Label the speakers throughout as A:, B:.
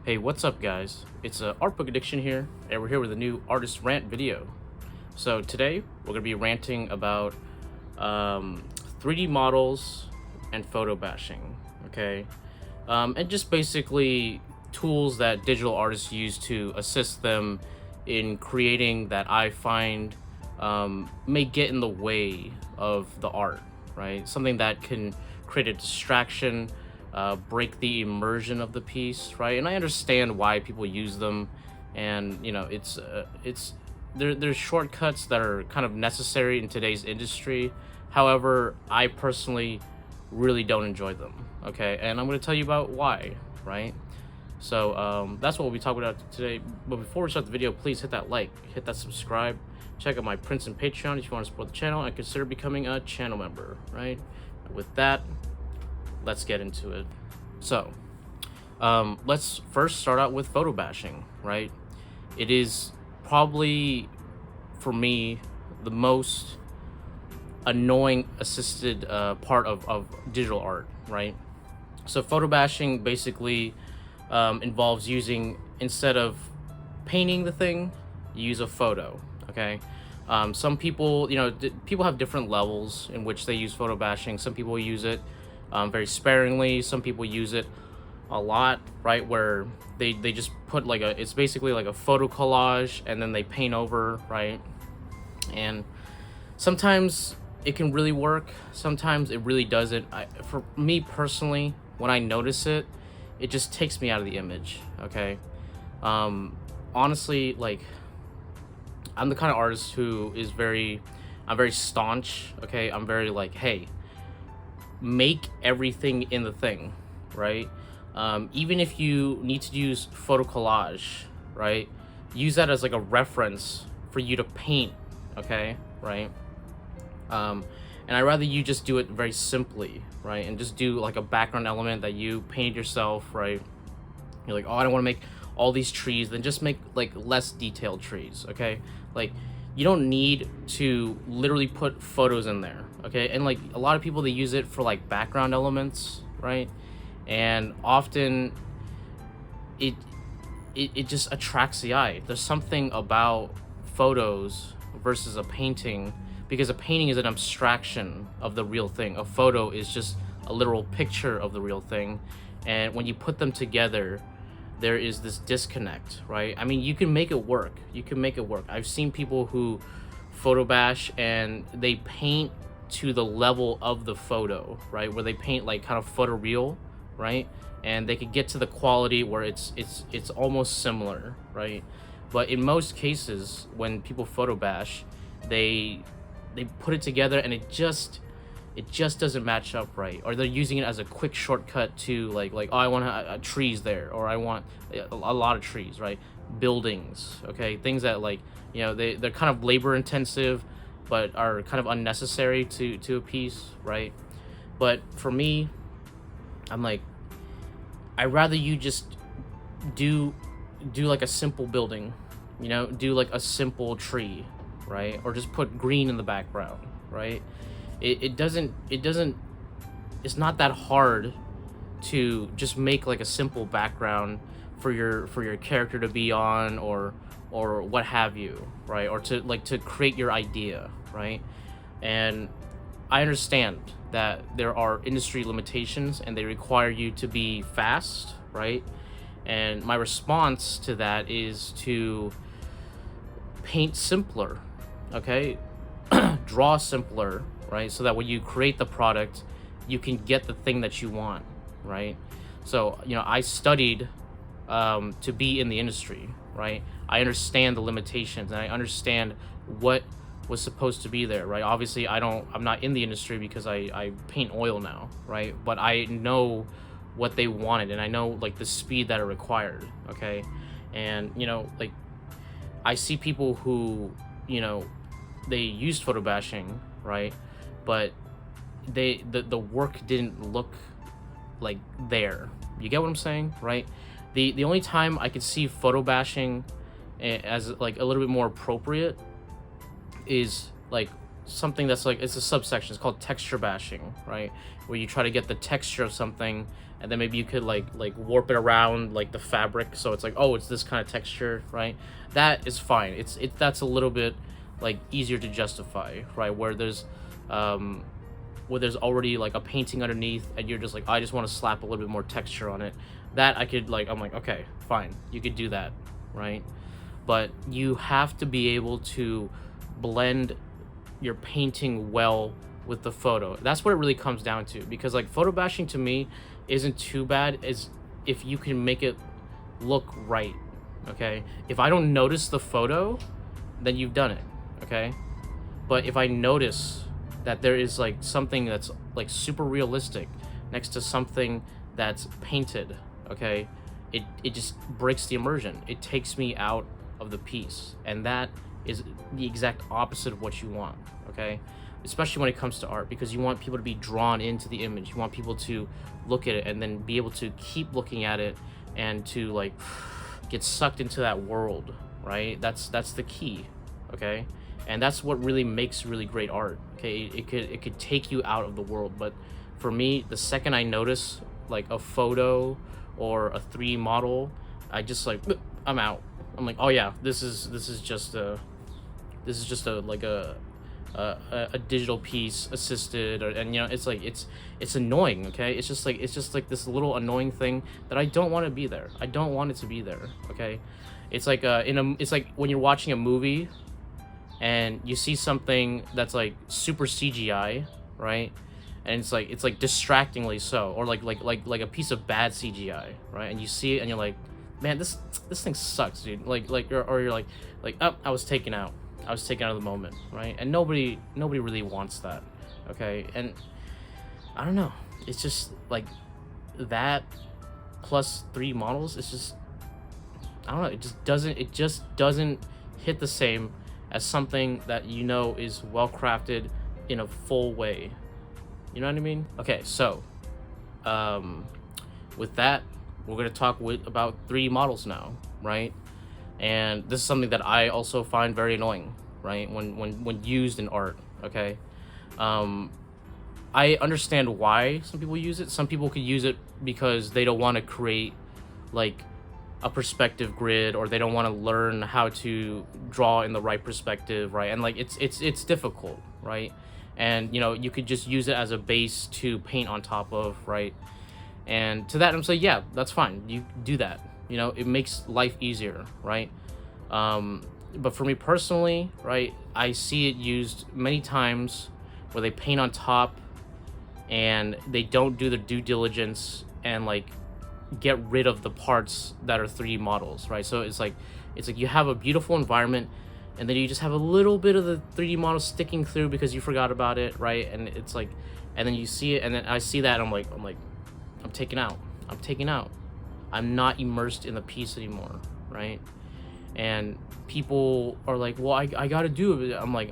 A: Hey, what's up, guys? It's Art Book Addiction here, and we're here with a new artist rant video. So today we're gonna be ranting about 3D models and photo bashing, okay? And just basically tools that digital artists use to assist them in creating that I find may get in the way of the art, right? Something that can create a distraction, break the immersion of the piece, right? And I understand why people use them, and there's shortcuts that are kind of necessary in today's industry. However, I personally really don't enjoy them. Okay, and I'm going to tell you about why, right? So that's what we'll be talking about today. But before we start the video, please hit that like, hit that subscribe, check out my prints and Patreon if you want to support the channel, and consider becoming a channel member, right? With that, let's get into it. So let's first start out with photo bashing, right? It is probably, for me, the most annoying assisted part of digital art, right? So photo bashing basically involves using, instead of painting the thing, you use a photo, okay? Some people, people have different levels in which they use photo bashing. Some people use it very sparingly. Some people use it a lot, right? Where they just put it's basically like a photo collage and then they paint over, right? And sometimes it can really work. Sometimes it really doesn't. For me personally, when I notice it, it just takes me out of the image, okay? Honestly, like, I'm the kind of artist who is I'm very staunch, okay? I'm very like, hey, make everything in the thing, right? Even if you need to use photo collage, right? Use that as like a reference for you to paint, okay? Right? And I'd rather you just do it very simply, right? And just do like a background element that you painted yourself, right? You're like, oh, I don't want to make all these trees, then just make like less detailed trees, okay? Like, you don't need to literally put photos in there, okay? And like a lot of people, they use it for like background elements, right? And often it just attracts the eye. There's something about photos versus a painting, because a painting is an abstraction of the real thing. A photo is just a literal picture of the real thing. And when you put them together, there is this disconnect, right? I mean, you can make it work. You can make it work. I've seen people who photo bash and they paint to the level of the photo, right? Where they paint like kind of photoreal, right? And they could get to the quality where it's almost similar, right? But in most cases, when people photo bash, they put it together and it just doesn't match up right, or they're using it as a quick shortcut to like oh, I want trees there, or I want a lot of trees, right? Buildings, okay? Things that, like, they're kind of labor intensive but are kind of unnecessary to a piece, right? But for me, I'm like, I'd rather you just do like a simple building, do like a simple tree, right? Or just put green in the background, right? It's not that hard to just make like a simple background for your character to be on, or what have you, right? Or to create your idea, right? And I understand that there are industry limitations and they require you to be fast, right? And my response to that is to paint simpler, okay? Draw simpler, right? So that when you create the product, you can get the thing that you want, right? So, I studied to be in the industry, right? I understand the limitations and I understand what was supposed to be there, right? Obviously, I'm not in the industry because I paint oil now, right? But I know what they wanted, and I know like the speed that it required, okay? And like, I see people who, they used photo bashing, right? But the work didn't look like there. You get what I'm saying, right? The only time I could see photo bashing as like a little bit more appropriate is like something that's like, it's a subsection. It's called texture bashing, right? Where you try to get the texture of something, and then maybe you could like warp it around like the fabric, so it's like, oh, it's this kind of texture, right? That is fine. That's a little bit like easier to justify, right? Where there's already like a painting underneath, and you're just like, I just want to slap a little bit more texture on it. That I could like, I'm like, okay, fine, you could do that, right? But you have to be able to blend your painting well with the photo. That's what it really comes down to, because like photo bashing to me isn't too bad as if you can make it look right. Okay, if I don't notice the photo, then you've done it. Okay, but if I notice that there is like something that's like super realistic next to something that's painted, okay, it just breaks the immersion. It takes me out of the piece, and that is the exact opposite of what you want. Okay, especially when it comes to art, because you want people to be drawn into the image. You want people to look at it and then be able to keep looking at it and to like get sucked into that world, right? That's the key. Okay, and that's what really makes really great art. Okay, it could take you out of the world. But for me, the second I notice like a photo or a 3D model, I just like, I'm out. I'm like, oh yeah, this is just a like a digital piece assisted, and you know, it's like it's annoying. Okay, it's just like this little annoying thing that I don't want to be there. I don't want it to be there. Okay, it's like it's like when you're watching a movie and you see something that's like super CGI, right? And it's like distractingly so, or like a piece of bad CGI, right? And you see it and you're like, man, this thing sucks, dude. Or you're like, oh, I was taken out of the moment, right? And nobody really wants that. Okay, and I don't know, it's just like that plus 3 models, it's just, I don't know, it just doesn't hit the same as something that you know is well crafted in a full way. You know what I mean? Okay, so with that, we're gonna talk about 3D models now, right? And this is something that I also find very annoying, right? When used in art. Okay, I understand why some people use it. Some people could use it because they don't want to create like a perspective grid, or they don't want to learn how to draw in the right perspective, right? And like it's difficult, right? And you know, you could just use it as a base to paint on top of, right? And to that, I'm saying, yeah, that's fine. You do that. You know, it makes life easier, right? But for me personally, right, I see it used many times where they paint on top and they don't do the due diligence and like get rid of the parts that are 3D models, right? So it's like you have a beautiful environment, and then you just have a little bit of the 3D model sticking through because you forgot about it, right? And it's like, and then you see it, and then I see that, and I'm like, I'm taken out. I'm not immersed in the piece anymore, right? And people are like, well, I gotta do it. I'm like,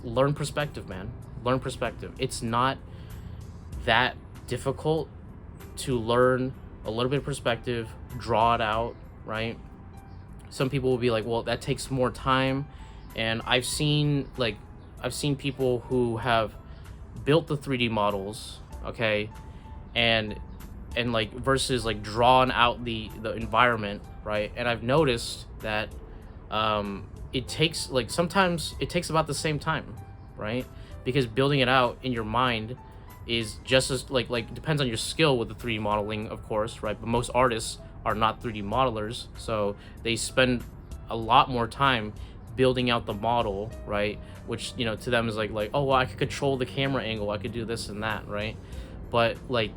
A: learn perspective, man. Learn perspective. It's not that difficult to learn a little bit of perspective, draw it out, right? Some people will be like, well, that takes more time. And I've seen people who have built the 3D models, okay, and like versus like drawn out the environment, right? And I've noticed that it takes like, sometimes it takes about the same time, right? Because building it out in your mind is just as like depends on your skill with the 3D modeling, of course, right? But most artists are not 3D modelers, so they spend a lot more time building out the model, right? Which, you know, to them is like oh, well, I could control the camera angle, I could do this and that, right? But like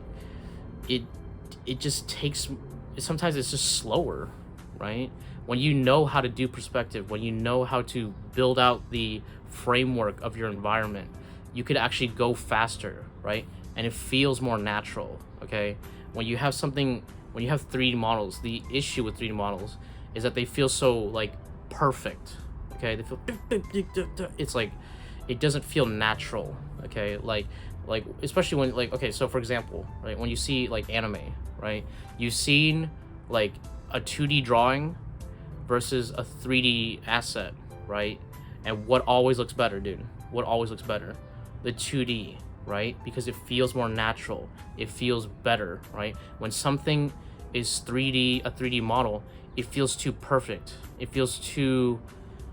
A: it just takes, sometimes it's just slower, right? When you know how to do perspective, when you know how to build out the framework of your environment, you could actually go faster, right? And it feels more natural. Okay, when you have 3D models, the issue with 3D models is that they feel so like perfect. Okay, they feel, it's like it doesn't feel natural. Okay, like especially when like, okay, so for example, right, when you see like anime, right, you've seen like a 2D drawing versus a 3D asset, right? And what always looks better, dude? What always looks better? The 2D, right? Because it feels more natural. It feels better, right? When something is 3D, a 3D model, it feels too perfect. It feels too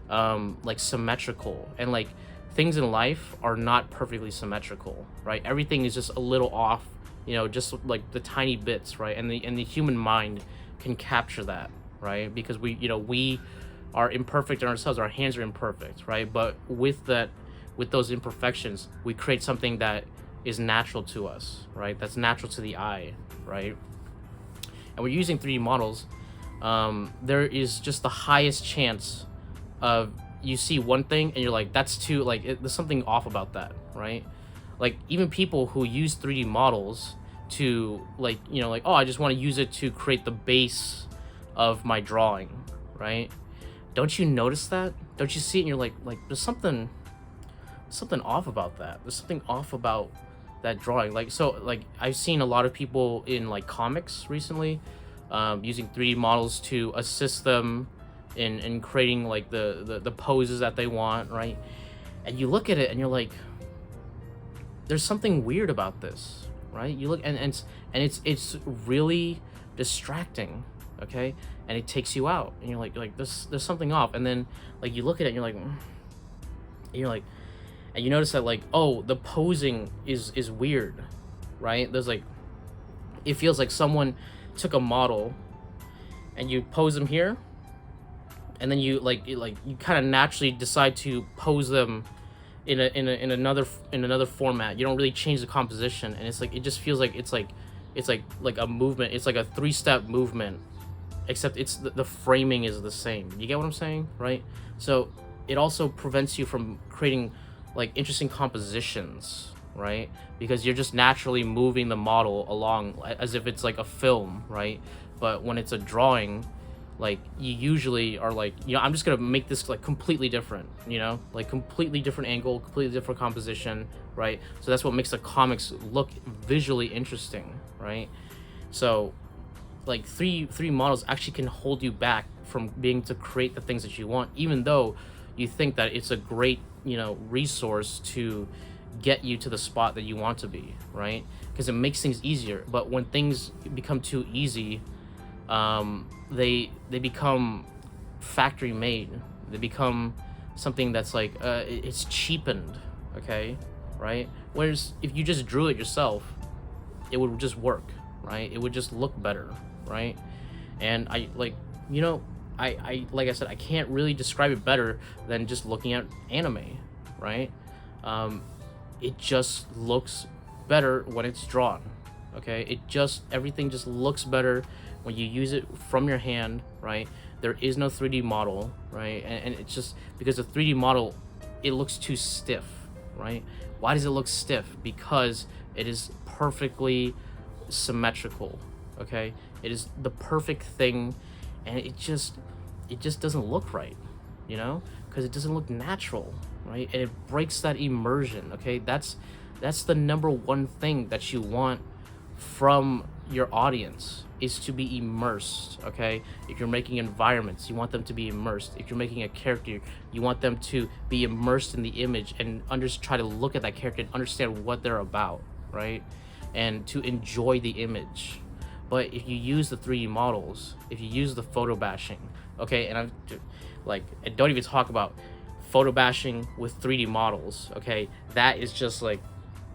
A: like symmetrical. And like things in life are not perfectly symmetrical, right? Everything is just a little off, you know, just like the tiny bits, right? And the human mind can capture that, right? Because we are imperfect in ourselves. Our hands are imperfect, right? But with those imperfections, we create something that is natural to us, right? That's natural to the eye, right? And we're using 3D models. There is just the highest chance of you see one thing and you're like, that's too, like, there's something off about that, right? Like, even people who use 3D models to, like, you know, like, oh, I just want to use it to create the base of my drawing, right? Don't you notice that? Don't you see it and you're like there's something off about that. There's something off about that drawing. Like, so, like, I've seen a lot of people in like comics recently using 3D models to assist them in creating like the poses that they want, right? And you look at it and you're like, there's something weird about this, right? You look and it's really distracting, okay? And it takes you out and you're like there's something off. And then like you look at it and you're like, and you notice that, like, oh, the posing is weird, right? There's like, it feels like someone took a model and you pose them here, and then you you kind of naturally decide to pose them in another format. You don't really change the composition, and it's like, it just feels like it's like a movement. It's like a 3-step movement, except it's the framing is the same. You get what I'm saying, right? So it also prevents you from creating like interesting compositions, right? Because you're just naturally moving the model along as if it's like a film, right? But when it's a drawing, like, you usually are like, you know, I'm just gonna make this like completely different, you know, like completely different angle, completely different composition, right? So that's what makes the comics look visually interesting, right? So like three models actually can hold you back from being to create the things that you want, even though you think that it's a great, you know, resource to get you to the spot that you want to be, right? Because it makes things easier. But when things become too easy, they become factory made. They become something that's like it's cheapened, okay, right? Whereas if you just drew it yourself, it would just work, right? It would just look better, right? And I like, you know, I like I said, I can't really describe it better than just looking at anime, right? It just looks better when it's drawn, okay? Everything just looks better when you use it from your hand, right? There is no 3D model, right? And it's just because the 3D model, it looks too stiff, right? Why does it look stiff? Because it is perfectly symmetrical, okay? It is the perfect thing, and it just doesn't look right, you know? Because it doesn't look natural, right? And it breaks that immersion, okay? That's the number one thing that you want from your audience, is to be immersed, okay? If you're making environments, you want them to be immersed. If you're making a character, you want them to be immersed in the image and try to look at that character and understand what they're about, right? And to enjoy the image. But if you use the 3D models, if you use the photo bashing, okay, and I'm like, and don't even talk about photo bashing with 3D models, okay? That is just like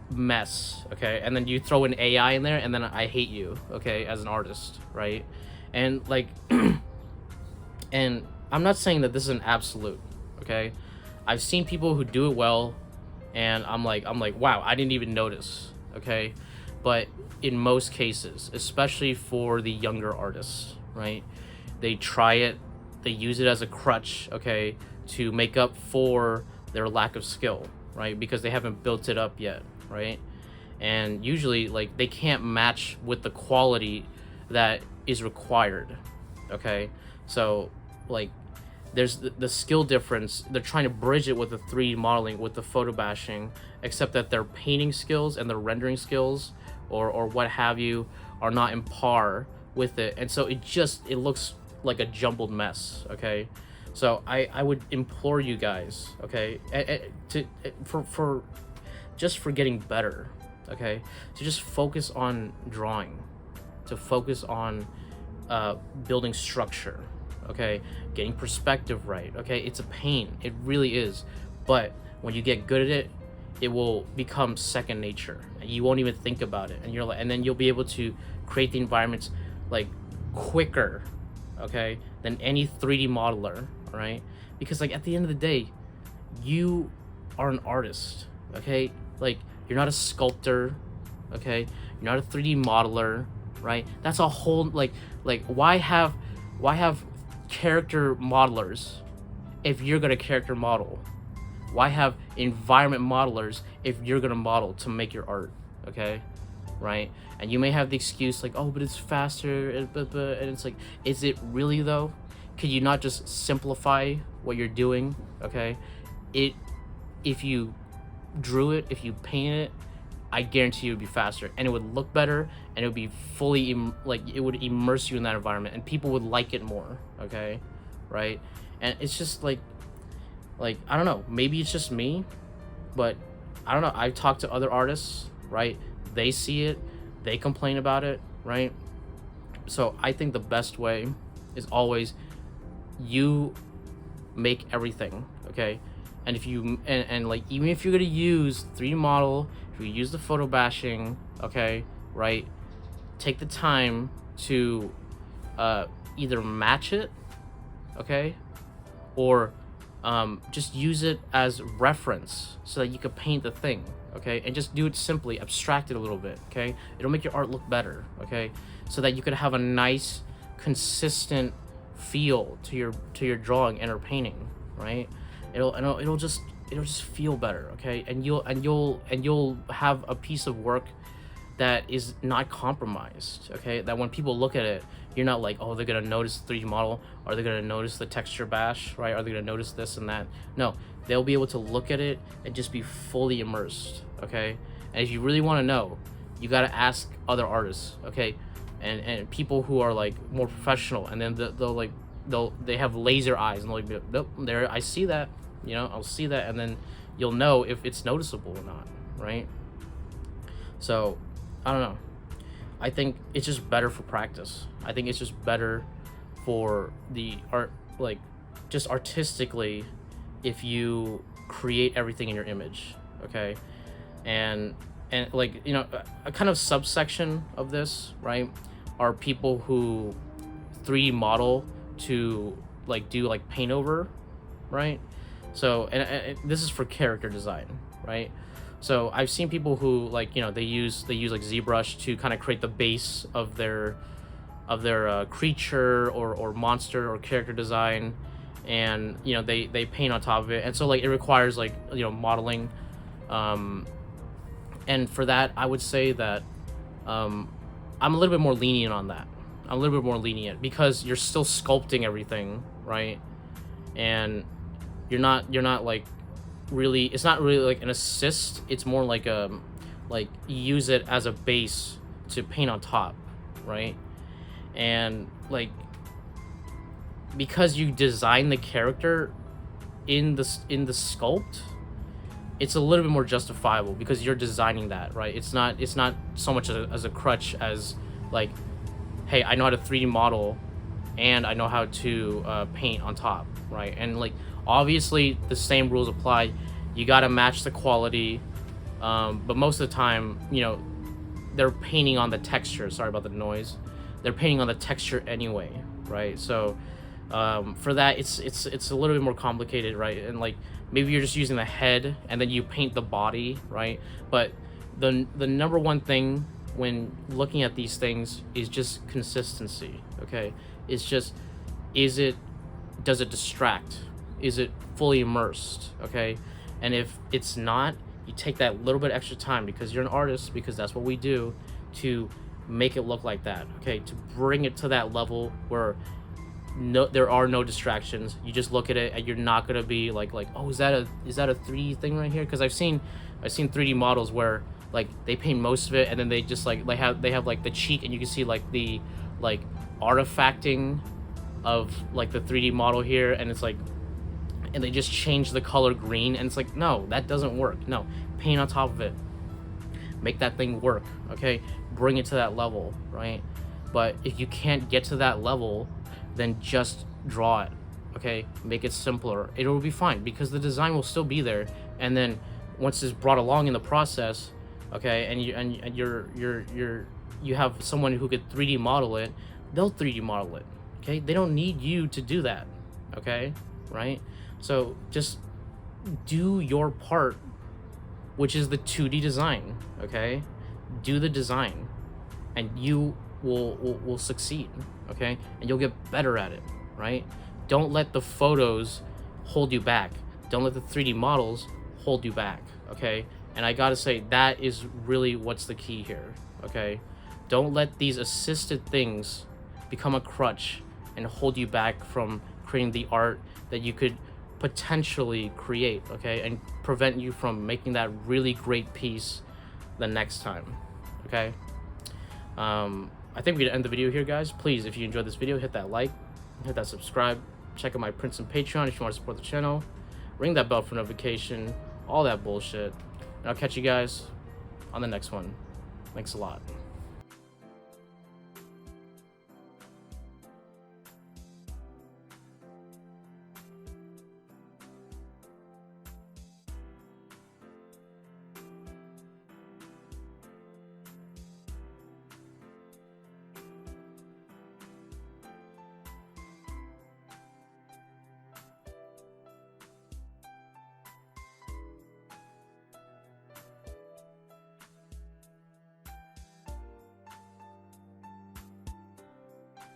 A: mess, okay? And then you throw an AI in there, and then I hate you, okay, as an artist, right? And like, and I'm not saying that this is an absolute, okay? I've seen people who do it well, and I'm like, wow, I didn't even notice, okay? But in most cases, especially for the younger artists, right? They try it, they use it as a crutch, okay, to make up for their lack of skill, right? Because they haven't built it up yet, right? And usually, like, they can't match with the quality that is required, okay? So, like, there's the skill difference. They're trying to bridge it with the 3D modeling, with the photo bashing, except that their painting skills and their rendering skills or what have you are not in par with it. And so it looks like a jumbled mess, okay? So I would implore you guys, okay, for just for getting better, okay, to just focus on drawing, to focus on building structure, okay, getting perspective right, okay. It's a pain, it really is, but when you get good at it, it will become second nature, and you won't even think about it, and you're like, and then you'll be able to create the environments like quicker, okay, than any 3D modeler, right? Because like at the end of the day, you are an artist, okay? Like you're not a sculptor, okay? You're not a 3D modeler, right? That's a whole like why have character modelers if you're gonna character model? Why have environment modelers if you're gonna model to make your art, okay? Right? And you may have the excuse like, oh, but it's faster, and it's like, is it really though? Could you not just simplify what you're doing, okay? If you drew it, if you painted it, I guarantee you it would be faster, and it would look better, and it would be fully it would immerse you in that environment, and people would like it more, okay? Right? And it's just like I don't know, maybe it's just me, but I don't know, I've talked to other artists, right? They see it, they complain about it, right? So I think the best way is always you make everything, okay? And if you and like, even if you're gonna use 3D model, if you use the photo bashing, okay, right, take the time to either match it, okay, or just use it as reference so that you could paint the thing, okay, and just do it simply, abstract it a little bit, okay. It'll make your art look better, okay, so that you could have a nice consistent feel to your drawing and or painting, right? It'll just feel better, okay, and you'll have a piece of work that is not compromised, okay, that when people look at it, you're not like, oh, they're gonna notice the 3D model, are they gonna notice the texture bash, right, are they gonna notice this and that? No, they'll be able to look at it and just be fully immersed, okay. And if you really want to know, you got to ask other artists, okay, and people who are like more professional, and then they have laser eyes, and they'll be, nope, there, I see that, you know, I'll see that, and then you'll know if it's noticeable or not, right? So I don't know, I think it's just better for practice. I think it's just better for the art, like just artistically, if you create everything in your image, okay. And like, you know, a kind of subsection of this, right, are people who 3D model to like do like paint over, right? So and this is for character design, right? So I've seen people who, like, you know, they use like ZBrush to kind of create the base of their creature or monster or character design, and you know they paint on top of it, and so like it requires like, you know, modeling, and for that I would say that I'm a little bit more lenient on that. I'm a little bit more lenient because you're still sculpting everything, right? And you're not like really, it's not really like an assist, it's more like like use it as a base to paint on top, right? And like, because you design the character in the sculpt, it's a little bit more justifiable because you're designing that, right? It's not so much as a crutch as like, hey, I know how to 3D model and I know how to paint on top, right? And like, obviously the same rules apply. You got to match the quality, but most of the time, you know, they're painting on the texture. Sorry about the noise. They're painting on the texture anyway, right? So for that, it's a little bit more complicated, right? And like, maybe you're just using the head and then you paint the body, right? But the number one thing when looking at these things is just consistency, okay? It's just, does it distract? Is it fully immersed, okay? And if it's not, you take that little bit extra time, because you're an artist, because that's what we do, to make it look like that, okay? To bring it to that level where there are no distractions. You just look at it and you're not gonna be like, oh, is that a 3D thing right here? Because I've seen 3D models where like they paint most of it and then they just like they have like the cheek, and you can see like the like artifacting of like the 3D model here, and it's like, and they just change the color green, and it's like, no, that doesn't work. No, paint on top of it, make that thing work. Okay, bring it to that level, right? But if you can't get to that level, then just draw it. Okay, make it simpler. It will be fine because the design will still be there. And then once it's brought along in the process, okay, and you have someone who could 3D model it, they'll 3D model it. Okay, they don't need you to do that. Okay, right? So just do your part, which is the 2D design. Okay, do the design, and you will succeed. Okay, and you'll get better at it. Right? Don't let the photos hold you back. Don't let the 3D models hold you back. Okay, and I gotta say that is really what's the key here. Okay, don't let these assisted things become a crutch and hold you back from creating the art that you could potentially create. Okay, and prevent you from making that really great piece the next time. Okay, I think we're gonna end the video here, guys. Please, if you enjoyed this video, hit that like, hit that subscribe, check out my Prince and Patreon if you want to support the channel, ring that bell for notification, all that bullshit, and I'll catch you guys on the next one. Thanks a lot.